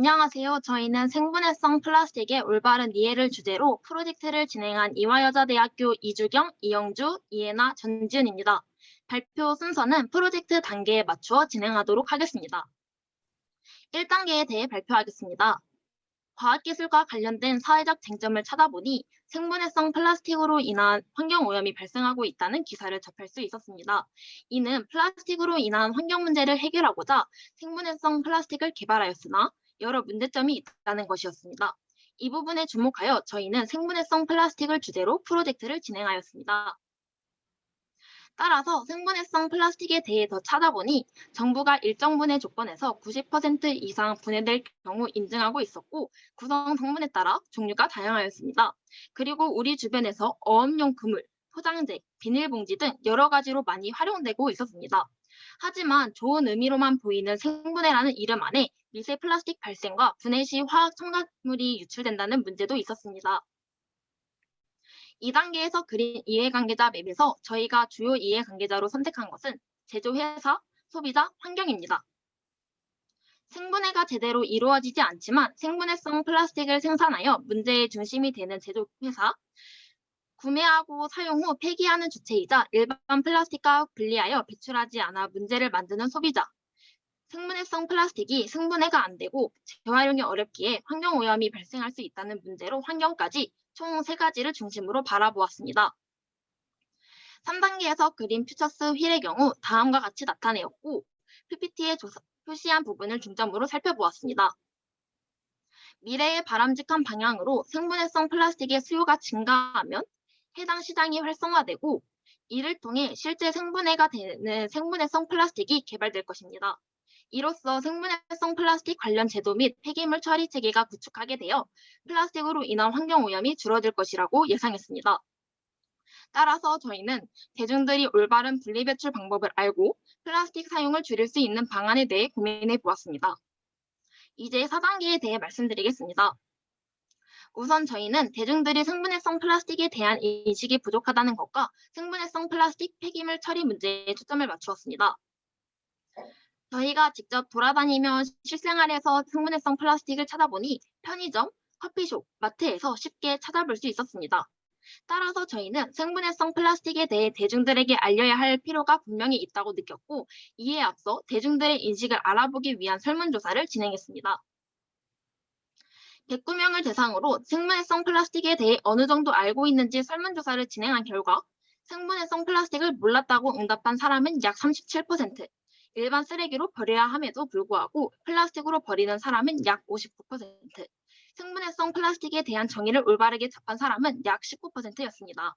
안녕하세요. 저희는 생분해성 플라스틱의 올바른 이해를 주제로 프로젝트를 진행한 이화여자대학교 이주경, 이영주, 이혜나, 전지은입니다. 발표 순서는 프로젝트 단계에 맞추어 진행하도록 하겠습니다. 1단계에 대해 발표하겠습니다. 과학기술과 관련된 사회적 쟁점을 찾아보니 생분해성 플라스틱으로 인한 환경오염이 발생하고 있다는 기사를 접할 수 있었습니다. 이는 플라스틱으로 인한 환경 문제를 해결하고자 생분해성 플라스틱을 개발하였으나 여러 문제점이 있다는 것이었습니다. 이 부분에 주목하여 저희는 생분해성 플라스틱을 주제로 프로젝트를 진행하였습니다. 따라서 생분해성 플라스틱에 대해 더 찾아보니 정부가 일정 분해 조건에서 90% 이상 분해될 경우 인증하고 있었고 구성 성분에 따라 종류가 다양하였습니다. 그리고 우리 주변에서 어업용 그물, 포장재, 비닐봉지 등 여러 가지로 많이 활용되고 있었습니다. 하지만 좋은 의미로만 보이는 생분해라는 이름 안에 미세 플라스틱 발생과 분해 시 화학 첨가물이 유출된다는 문제도 있었습니다. 2단계에서 그린 이해관계자 맵에서 저희가 주요 이해관계자로 선택한 것은 제조회사, 소비자, 환경입니다. 생분해가 제대로 이루어지지 않지만 생분해성 플라스틱을 생산하여 문제의 중심이 되는 제조회사, 구매하고 사용 후 폐기하는 주체이자 일반 플라스틱과 분리하여 배출하지 않아 문제를 만드는 소비자, 생분해성 플라스틱이 승분해가 안 되고 재활용이 어렵기에 환경오염이 발생할 수 있다는 문제로 환경까지 총 3가지를 중심으로 바라보았습니다. 3단계에서 그린 퓨처스 휠의 경우 다음과 같이 나타내었고 PPT에 표시한 부분을 중점으로 살펴보았습니다. 미래의 바람직한 방향으로 생분해성 플라스틱의 수요가 증가하면 해당 시장이 활성화되고 이를 통해 실제 생분해가 되는 생분해성 플라스틱이 개발될 것입니다. 이로써 생분해성 플라스틱 관련 제도 및 폐기물 처리 체계가 구축하게 되어 플라스틱으로 인한 환경오염이 줄어들 것이라고 예상했습니다. 따라서 저희는 대중들이 올바른 분리배출 방법을 알고 플라스틱 사용을 줄일 수 있는 방안에 대해 고민해 보았습니다. 이제 4단계에 대해 말씀드리겠습니다. 우선 저희는 대중들이 생분해성 플라스틱에 대한 인식이 부족하다는 것과 생분해성 플라스틱 폐기물 처리 문제에 초점을 맞추었습니다. 저희가 직접 돌아다니며 실생활에서 생분해성 플라스틱을 찾아보니 편의점, 커피숍, 마트에서 쉽게 찾아볼 수 있었습니다. 따라서 저희는 생분해성 플라스틱에 대해 대중들에게 알려야 할 필요가 분명히 있다고 느꼈고 이에 앞서 대중들의 인식을 알아보기 위한 설문조사를 진행했습니다. 109명을 대상으로 생분해성 플라스틱에 대해 어느 정도 알고 있는지 설문조사를 진행한 결과 생분해성 플라스틱을 몰랐다고 응답한 사람은 약 37%, 일반 쓰레기로 버려야 함에도 불구하고 플라스틱으로 버리는 사람은 약 59%, 생분해성 플라스틱에 대한 정의를 올바르게 접한 사람은 약 19%였습니다.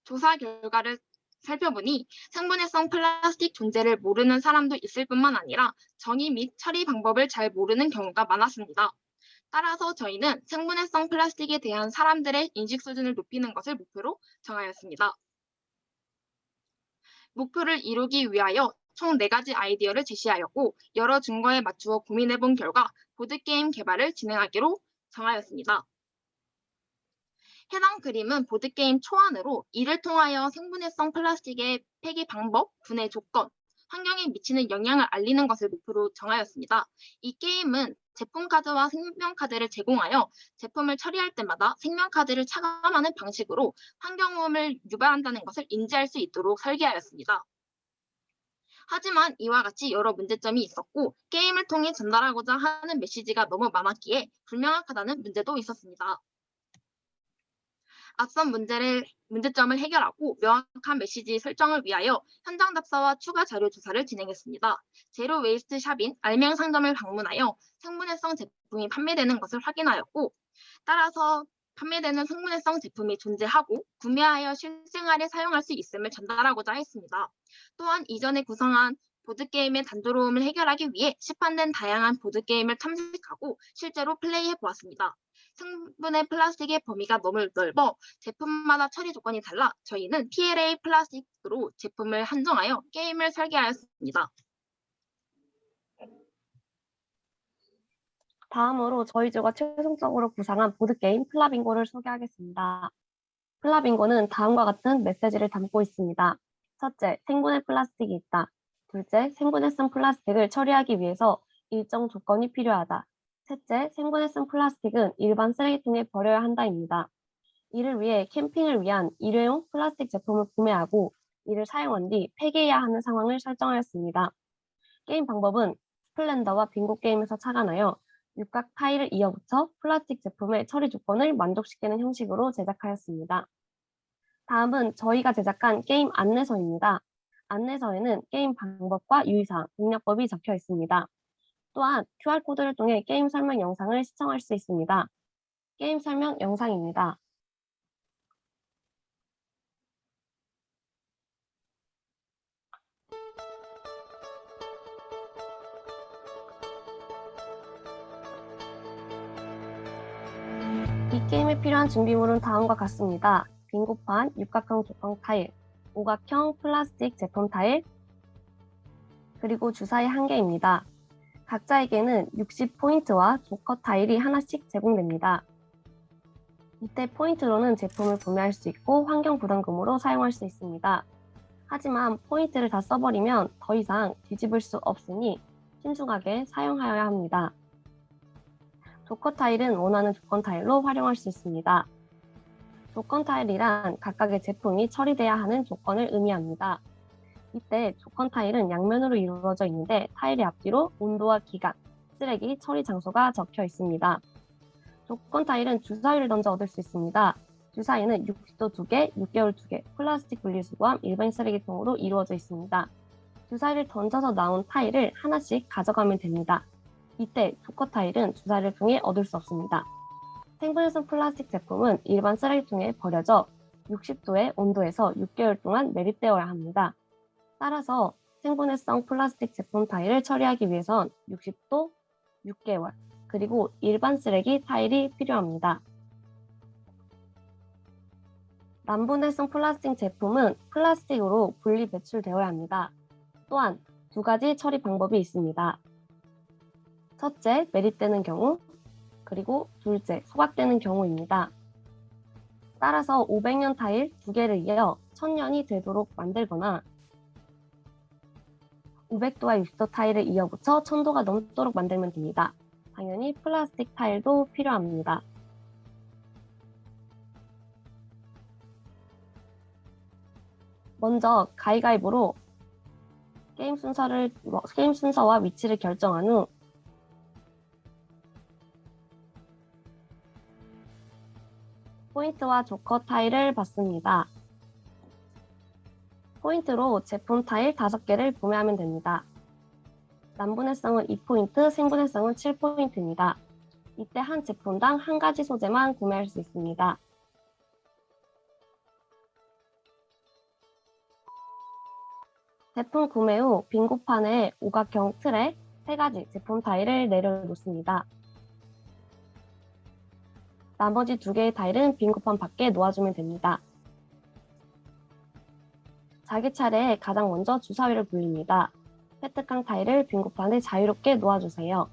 조사 결과를 살펴보니 생분해성 플라스틱 존재를 모르는 사람도 있을 뿐만 아니라 정의 및 처리 방법을 잘 모르는 경우가 많았습니다. 따라서 저희는 생분해성 플라스틱에 대한 사람들의 인식 수준을 높이는 것을 목표로 정하였습니다. 목표를 이루기 위하여 총 4가지 아이디어를 제시하였고 여러 증거에 맞추어 고민해본 결과 보드게임 개발을 진행하기로 정하였습니다. 해당 그림은 보드게임 초안으로 이를 통하여 생분해성 플라스틱의 폐기 방법, 분해 조건, 환경에 미치는 영향을 알리는 것을 목표로 정하였습니다. 이 게임은 제품카드와 생명카드를 제공하여 제품을 처리할 때마다 생명카드를 차감하는 방식으로 환경오염을 유발한다는 것을 인지할 수 있도록 설계하였습니다. 하지만 이와 같이 여러 문제점이 있었고 게임을 통해 전달하고자 하는 메시지가 너무 많았기에 불명확하다는 문제도 있었습니다. 앞선 문제점을 해결하고 명확한 메시지 설정을 위하여 현장 답사와 추가 자료 조사를 진행했습니다. 제로 웨이스트 샵인 알맹 상점을 방문하여 생분해성 제품이 판매되는 것을 확인하였고 따라서 판매되는 생분해성 제품이 존재하고 구매하여 실생활에 사용할 수 있음을 전달하고자 했습니다. 또한 이전에 구성한 보드게임의 단조로움을 해결하기 위해 시판된 다양한 보드게임을 탐색하고 실제로 플레이해 보았습니다. 생분해 플라스틱의 범위가 너무 넓어 제품마다 처리 조건이 달라 저희는 PLA 플라스틱으로 제품을 한정하여 게임을 설계하였습니다. 다음으로 저희 조가 최종적으로 구상한 보드게임 플라빙고를 소개하겠습니다. 플라빙고는 다음과 같은 메시지를 담고 있습니다. 첫째, 생분해 플라스틱이 있다. 둘째, 생분해성 플라스틱을 처리하기 위해서 일정 조건이 필요하다. 셋째, 생분해성 플라스틱은 일반 쓰레기통에 버려야 한다입니다. 이를 위해 캠핑을 위한 일회용 플라스틱 제품을 구매하고 이를 사용한 뒤 폐기해야 하는 상황을 설정하였습니다. 게임 방법은 스플렌더와 빙고 게임에서 착안하여 육각 타일을 이어붙여 플라스틱 제품의 처리 조건을 만족시키는 형식으로 제작하였습니다. 다음은 저희가 제작한 게임 안내서입니다. 안내서에는 게임 방법과 유의사항, 공략법이 적혀 있습니다. 또한 QR코드를 통해 게임 설명 영상을 시청할 수 있습니다. 게임 설명 영상입니다. 이 게임에 필요한 준비물은 다음과 같습니다. 빙고판, 육각형 조각 타일, 오각형 플라스틱 제품 타일, 그리고 주사위 1개입니다. 각자에게는 60포인트와 조커 타일이 하나씩 제공됩니다. 이때 포인트로는 제품을 구매할 수 있고 환경 부담금으로 사용할 수 있습니다. 하지만 포인트를 다 써버리면 더 이상 뒤집을 수 없으니 신중하게 사용하여야 합니다. 조커 타일은 원하는 조건 타일로 활용할 수 있습니다. 조건 타일이란 각각의 제품이 처리돼야 하는 조건을 의미합니다. 이때 조건 타일은 양면으로 이루어져 있는데 타일의 앞뒤로 온도와 기간, 쓰레기, 처리 장소가 적혀 있습니다. 조건 타일은 주사위를 던져 얻을 수 있습니다. 주사위는 60도 2개, 6개월 2개, 플라스틱 분리수거함, 일반 쓰레기통으로 이루어져 있습니다. 주사위를 던져서 나온 타일을 하나씩 가져가면 됩니다. 이때 조커 타일은 주사위를 통해 얻을 수 없습니다. 생분해성 플라스틱 제품은 일반 쓰레기통에 버려져 60도의 온도에서 6개월 동안 매립되어야 합니다. 따라서 생분해성 플라스틱 제품 타일을 처리하기 위해선 60도, 6개월, 그리고 일반 쓰레기 타일이 필요합니다. 난분해성 플라스틱 제품은 플라스틱으로 분리 배출되어야 합니다. 또한 두 가지 처리 방법이 있습니다. 첫째, 매립되는 경우, 그리고 둘째, 소각되는 경우입니다. 따라서 500년 타일 2개를 이어 1000년이 되도록 만들거나 500도와 60도 타일을 이어붙여 1000도가 넘도록 만들면 됩니다. 당연히 플라스틱 타일도 필요합니다. 먼저 가위가위보로 게임 순서와 위치를 결정한 후 포인트와 조커 타일을 받습니다. 포인트로 제품 타일 5개를 구매하면 됩니다. 난분해성은 2포인트, 생분해성은 7포인트입니다. 이때 한 제품당 한 가지 소재만 구매할 수 있습니다. 제품 구매 후 빙고판에 오각형 틀에 3가지 제품 타일을 내려놓습니다. 나머지 2개의 타일은 빙고판 밖에 놓아주면 됩니다. 자기 차례에 가장 먼저 주사위를 굴립니다. 획득한 타일을 빙고판에 자유롭게 놓아주세요.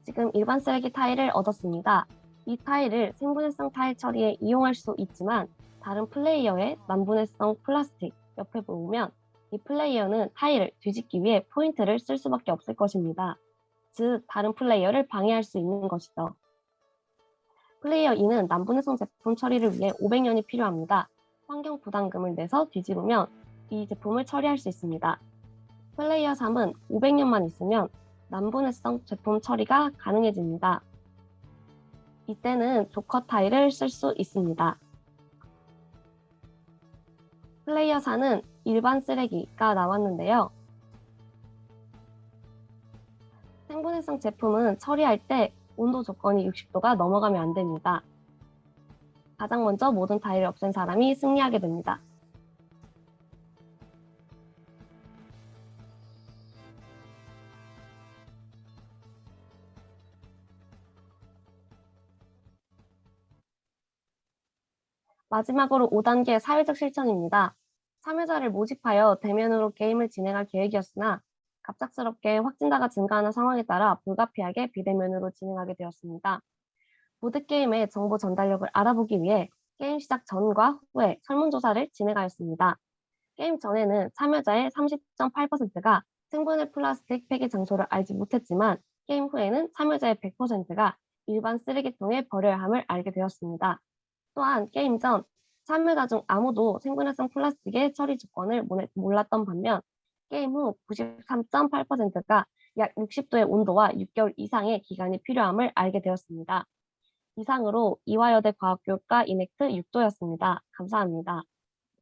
지금 일반 쓰레기 타일을 얻었습니다. 이 타일을 생분해성 타일 처리에 이용할 수 있지만 다른 플레이어의 난분해성 플라스틱 옆에 보면 이 플레이어는 타일을 뒤집기 위해 포인트를 쓸 수밖에 없을 것입니다. 즉 다른 플레이어를 방해할 수 있는 것이죠. 플레이어 2는 난분해성 제품 처리를 위해 500년이 필요합니다. 환경 부담금을 내서 뒤집으면 이 제품을 처리할 수 있습니다. 플레이어 3은 500년만 있으면 난분해성 제품 처리가 가능해집니다. 이때는 조커 타일을 쓸 수 있습니다. 플레이어 4는 일반 쓰레기가 나왔는데요. 생분해성 제품은 처리할 때 온도 조건이 60도가 넘어가면 안 됩니다. 가장 먼저 모든 타일을 없앤 사람이 승리하게 됩니다. 마지막으로 5단계 사회적 실천입니다. 참여자를 모집하여 대면으로 게임을 진행할 계획이었으나 갑작스럽게 확진자가 증가하는 상황에 따라 불가피하게 비대면으로 진행하게 되었습니다. 보드게임의 정보 전달력을 알아보기 위해 게임 시작 전과 후에 설문조사를 진행하였습니다. 게임 전에는 참여자의 30.8%가 생분해 플라스틱 폐기 장소를 알지 못했지만 게임 후에는 참여자의 100%가 일반 쓰레기통에 버려야 함을 알게 되었습니다. 또한 게임 전 참여자 중 아무도 생분해성 플라스틱의 처리 조건을 몰랐던 반면 게임 후 93.8%가 약 60도의 온도와 6개월 이상의 기간이 필요함을 알게 되었습니다. 이상으로 이화여대 과학교육과 이넥트 6도였습니다. 감사합니다.